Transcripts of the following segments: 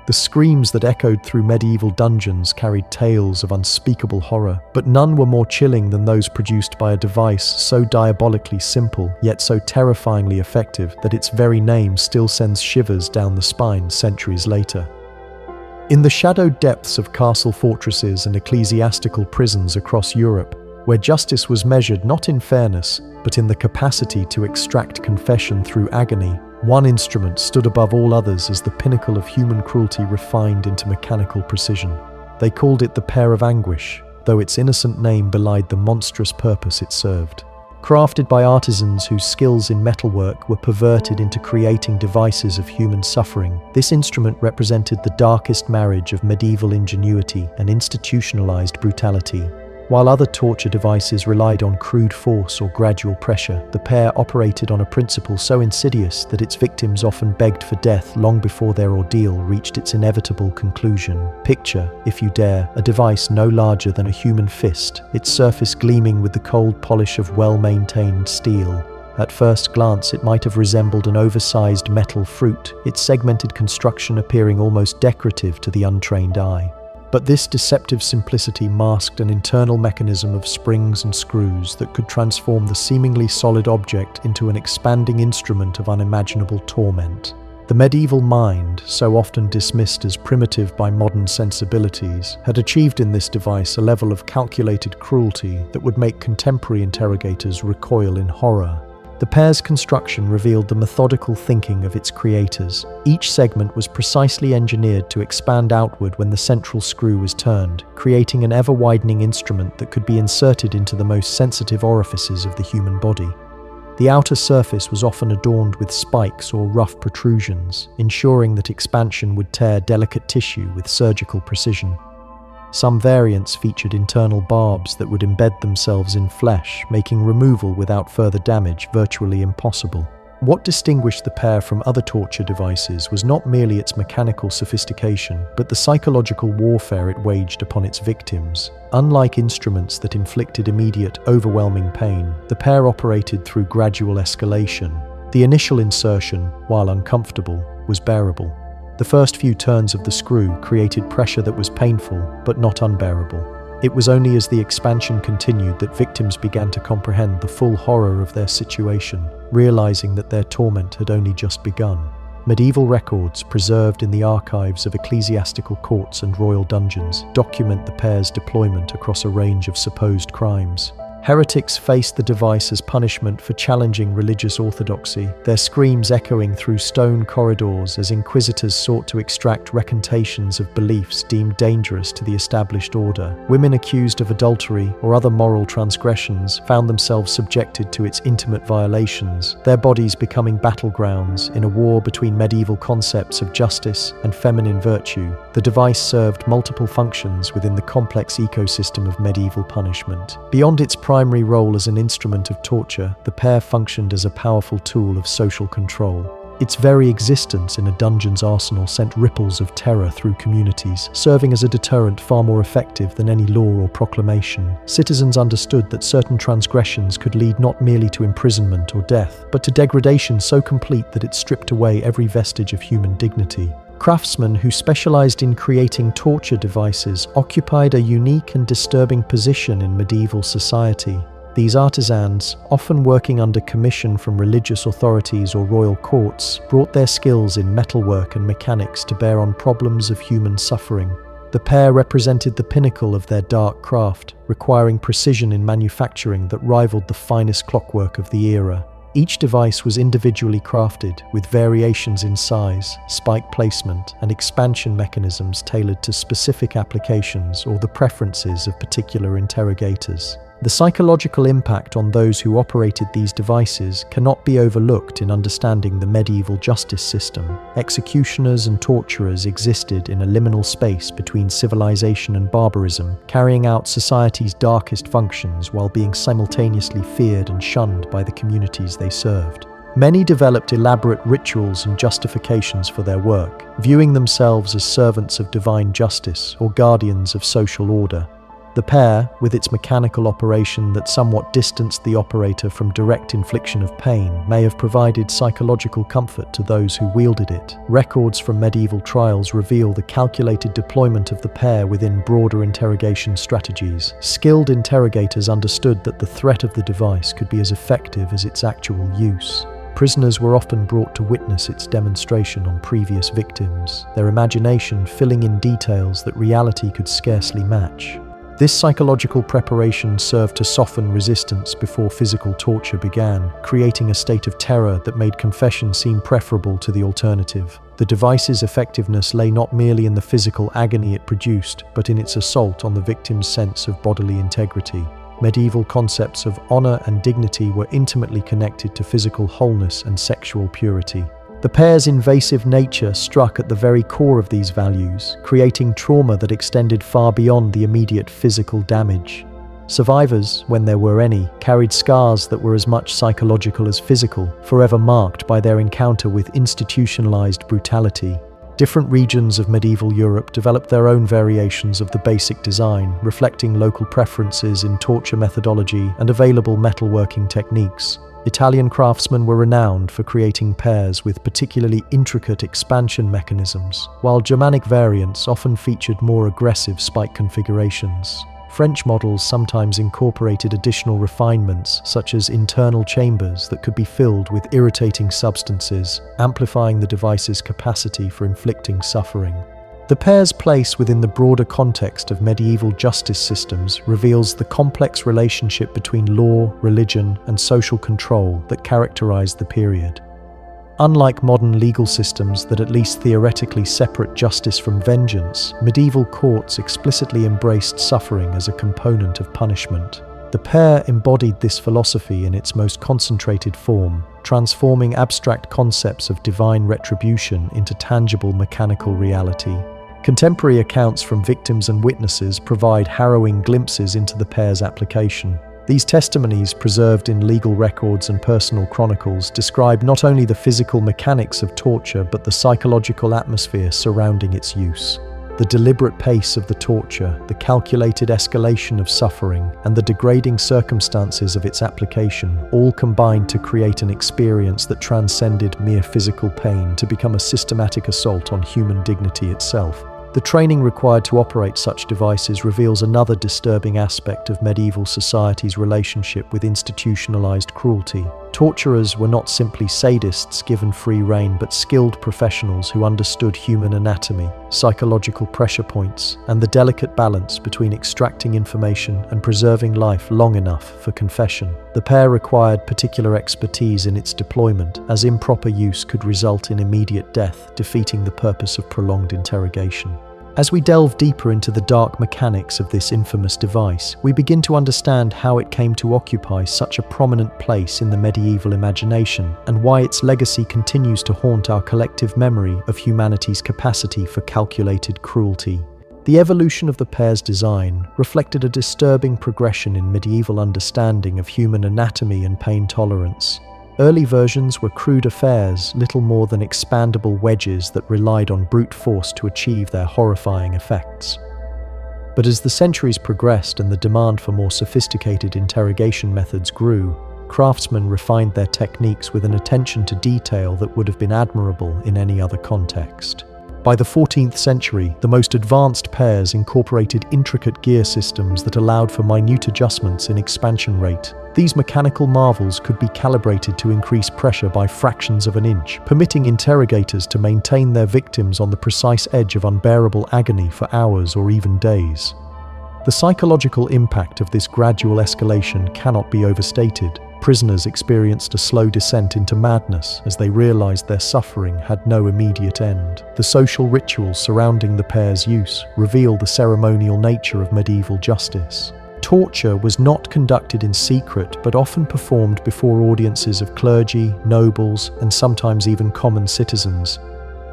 The screams that echoed through medieval dungeons carried tales of unspeakable horror, but none were more chilling than those produced by a device so diabolically simple, yet so terrifyingly effective that its very name still sends shivers down the spine centuries later. In the shadowed depths of castle fortresses and ecclesiastical prisons across Europe, where justice was measured not in fairness, but in the capacity to extract confession through agony, one instrument stood above all others as the pinnacle of human cruelty refined into mechanical precision. They called it the Pear of Anguish, though its innocent name belied the monstrous purpose it served. Crafted by artisans whose skills in metalwork were perverted into creating devices of human suffering, this instrument represented the darkest marriage of medieval ingenuity and institutionalized brutality. While other torture devices relied on crude force or gradual pressure, the Pear operated on a principle so insidious that its victims often begged for death long before their ordeal reached its inevitable conclusion. Picture, if you dare, a device no larger than a human fist, its surface gleaming with the cold polish of well-maintained steel. At first glance, it might have resembled an oversized metal fruit, its segmented construction appearing almost decorative to the untrained eye. But this deceptive simplicity masked an internal mechanism of springs and screws that could transform the seemingly solid object into an expanding instrument of unimaginable torment. The medieval mind, so often dismissed as primitive by modern sensibilities, had achieved in this device a level of calculated cruelty that would make contemporary interrogators recoil in horror. The Pear's construction revealed the methodical thinking of its creators. Each segment was precisely engineered to expand outward when the central screw was turned, creating an ever-widening instrument that could be inserted into the most sensitive orifices of the human body. The outer surface was often adorned with spikes or rough protrusions, ensuring that expansion would tear delicate tissue with surgical precision. Some variants featured internal barbs that would embed themselves in flesh, making removal without further damage virtually impossible. What distinguished the Pear from other torture devices was not merely its mechanical sophistication, but the psychological warfare it waged upon its victims. Unlike instruments that inflicted immediate, overwhelming pain, the Pear operated through gradual escalation. The initial insertion, while uncomfortable, was bearable. The first few turns of the screw created pressure that was painful, but not unbearable. It was only as the expansion continued that victims began to comprehend the full horror of their situation, realizing that their torment had only just begun. Medieval records, preserved in the archives of ecclesiastical courts and royal dungeons, document the Pear's deployment across a range of supposed crimes. Heretics faced the device as punishment for challenging religious orthodoxy, their screams echoing through stone corridors as inquisitors sought to extract recantations of beliefs deemed dangerous to the established order. Women accused of adultery or other moral transgressions found themselves subjected to its intimate violations, their bodies becoming battlegrounds in a war between medieval concepts of justice and feminine virtue. The device served multiple functions within the complex ecosystem of medieval punishment. Beyond its primary role as an instrument of torture, the Pear functioned as a powerful tool of social control. Its very existence in a dungeon's arsenal sent ripples of terror through communities, serving as a deterrent far more effective than any law or proclamation. Citizens understood that certain transgressions could lead not merely to imprisonment or death, but to degradation so complete that it stripped away every vestige of human dignity. Craftsmen who specialized in creating torture devices occupied a unique and disturbing position in medieval society. These artisans, often working under commission from religious authorities or royal courts, brought their skills in metalwork and mechanics to bear on problems of human suffering. The Pear represented the pinnacle of their dark craft, requiring precision in manufacturing that rivaled the finest clockwork of the era. Each device was individually crafted, with variations in size, spike placement, and expansion mechanisms tailored to specific applications or the preferences of particular interrogators. The psychological impact on those who operated these devices cannot be overlooked in understanding the medieval justice system. Executioners and torturers existed in a liminal space between civilization and barbarism, carrying out society's darkest functions while being simultaneously feared and shunned by the communities they served. Many developed elaborate rituals and justifications for their work, viewing themselves as servants of divine justice or guardians of social order. The pair, with its mechanical operation that somewhat distanced the operator from direct infliction of pain, may have provided psychological comfort to those who wielded it. Records from medieval trials reveal the calculated deployment of the pair within broader interrogation strategies. Skilled interrogators understood that the threat of the device could be as effective as its actual use. Prisoners were often brought to witness its demonstration on previous victims, their imagination filling in details that reality could scarcely match. This psychological preparation served to soften resistance before physical torture began, creating a state of terror that made confession seem preferable to the alternative. The device's effectiveness lay not merely in the physical agony it produced, but in its assault on the victim's sense of bodily integrity. Medieval concepts of honor and dignity were intimately connected to physical wholeness and sexual purity. The pair's invasive nature struck at the very core of these values, creating trauma that extended far beyond the immediate physical damage. Survivors, when there were any, carried scars that were as much psychological as physical, forever marked by their encounter with institutionalized brutality. Different regions of medieval Europe developed their own variations of the basic design, reflecting local preferences in torture methodology and available metalworking techniques. Italian craftsmen were renowned for creating pairs with particularly intricate expansion mechanisms, while Germanic variants often featured more aggressive spike configurations. French models sometimes incorporated additional refinements, such as internal chambers that could be filled with irritating substances, amplifying the device's capacity for inflicting suffering. The pair's place within the broader context of medieval justice systems reveals the complex relationship between law, religion, and social control that characterized the period. Unlike modern legal systems that at least theoretically separate justice from vengeance, medieval courts explicitly embraced suffering as a component of punishment. The pair embodied this philosophy in its most concentrated form, transforming abstract concepts of divine retribution into tangible mechanical reality. Contemporary accounts from victims and witnesses provide harrowing glimpses into the pair's application. These testimonies, preserved in legal records and personal chronicles, describe not only the physical mechanics of torture but the psychological atmosphere surrounding its use. The deliberate pace of the torture, the calculated escalation of suffering, and the degrading circumstances of its application all combined to create an experience that transcended mere physical pain to become a systematic assault on human dignity itself. The training required to operate such devices reveals another disturbing aspect of medieval society's relationship with institutionalized cruelty. Torturers were not simply sadists given free rein, but skilled professionals who understood human anatomy, psychological pressure points, and the delicate balance between extracting information and preserving life long enough for confession. The pair required particular expertise in its deployment, as improper use could result in immediate death, defeating the purpose of prolonged interrogation. As we delve deeper into the dark mechanics of this infamous device, we begin to understand how it came to occupy such a prominent place in the medieval imagination, and why its legacy continues to haunt our collective memory of humanity's capacity for calculated cruelty. The evolution of the pair's design reflected a disturbing progression in medieval understanding of human anatomy and pain tolerance. Early versions were crude affairs, little more than expandable wedges that relied on brute force to achieve their horrifying effects. But as the centuries progressed and the demand for more sophisticated interrogation methods grew, craftsmen refined their techniques with an attention to detail that would have been admirable in any other context. By the 14th century, the most advanced pairs incorporated intricate gear systems that allowed for minute adjustments in expansion rate. These mechanical marvels could be calibrated to increase pressure by fractions of an inch, permitting interrogators to maintain their victims on the precise edge of unbearable agony for hours or even days. The psychological impact of this gradual escalation cannot be overstated. Prisoners experienced a slow descent into madness as they realized their suffering had no immediate end. The social rituals surrounding the pair's use reveal the ceremonial nature of medieval justice. Torture was not conducted in secret, but often performed before audiences of clergy, nobles, and sometimes even common citizens.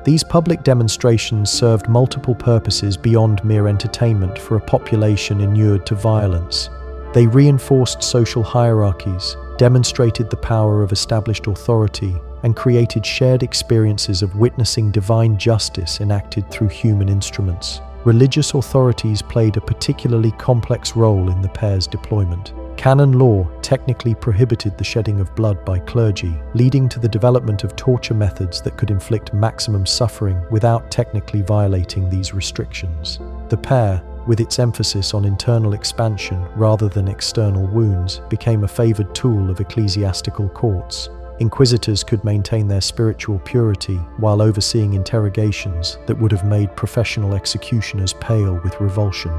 These public demonstrations served multiple purposes beyond mere entertainment for a population inured to violence. They reinforced social hierarchies, demonstrated the power of established authority, and created shared experiences of witnessing divine justice enacted through human instruments. religious authorities played a particularly complex role in the pair's deployment. Canon law technically prohibited the shedding of blood by clergy, leading to the development of torture methods that could inflict maximum suffering without technically violating these restrictions. The pair, with its emphasis on internal expansion rather than external wounds, became a favored tool of ecclesiastical courts. Inquisitors could maintain their spiritual purity while overseeing interrogations that would have made professional executioners pale with revulsion.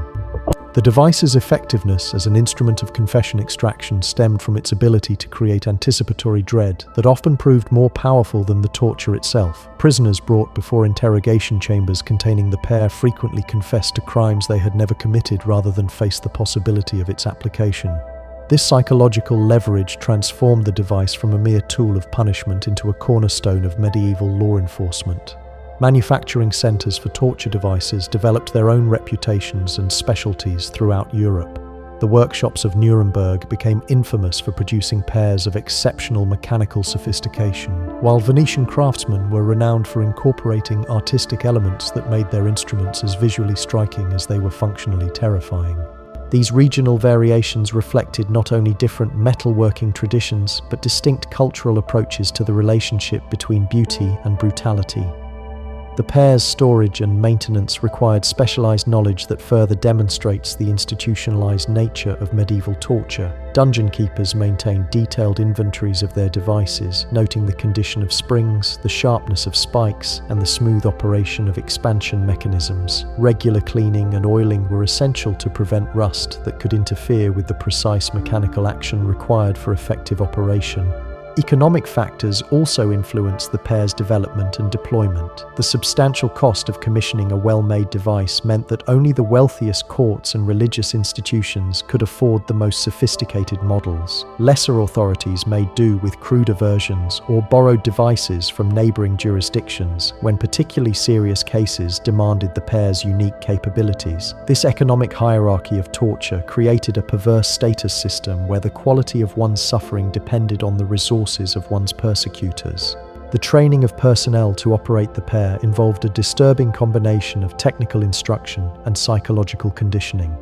The device's effectiveness as an instrument of confession extraction stemmed from its ability to create anticipatory dread that often proved more powerful than the torture itself. Prisoners brought before interrogation chambers containing the pair frequently confessed to crimes they had never committed rather than face the possibility of its application. This psychological leverage transformed the device from a mere tool of punishment into a cornerstone of medieval law enforcement. Manufacturing centers for torture devices developed their own reputations and specialties throughout Europe. The workshops of Nuremberg became infamous for producing pairs of exceptional mechanical sophistication, while Venetian craftsmen were renowned for incorporating artistic elements that made their instruments as visually striking as they were functionally terrifying. These regional variations reflected not only different metalworking traditions, but distinct cultural approaches to the relationship between beauty and brutality. The pair's storage and maintenance required specialized knowledge that further demonstrates the institutionalized nature of medieval torture. Dungeon keepers maintained detailed inventories of their devices, noting the condition of springs, the sharpness of spikes, and the smooth operation of expansion mechanisms. Regular cleaning and oiling were essential to prevent rust that could interfere with the precise mechanical action required for effective operation. Economic factors also influenced the pair's development and deployment. The substantial cost of commissioning a well-made device meant that only the wealthiest courts and religious institutions could afford the most sophisticated models. Lesser authorities made do with cruder versions or borrowed devices from neighboring jurisdictions when particularly serious cases demanded the pair's unique capabilities. This economic hierarchy of torture created a perverse status system where the quality of one's suffering depended on the resources of one's persecutors. The training of personnel to operate the pair involved a disturbing combination of technical instruction and psychological conditioning.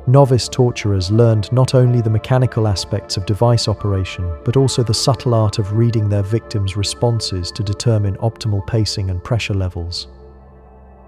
Novice torturers learned not only the mechanical aspects of device operation, but also the subtle art of reading their victims' responses to determine optimal pacing and pressure levels.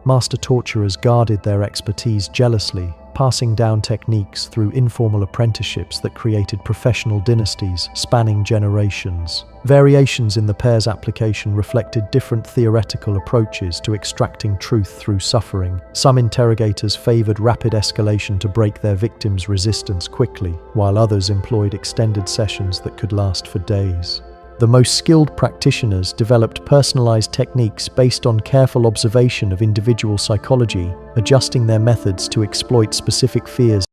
Master torturers guarded their expertise jealously, passing down techniques through informal apprenticeships that created professional dynasties spanning generations. Variations in the pair's application reflected different theoretical approaches to extracting truth through suffering. Some interrogators favored rapid escalation to break their victims' resistance quickly, while others employed extended sessions that could last for days. The most skilled practitioners developed personalized techniques based on careful observation of individual psychology, adjusting their methods to exploit specific fears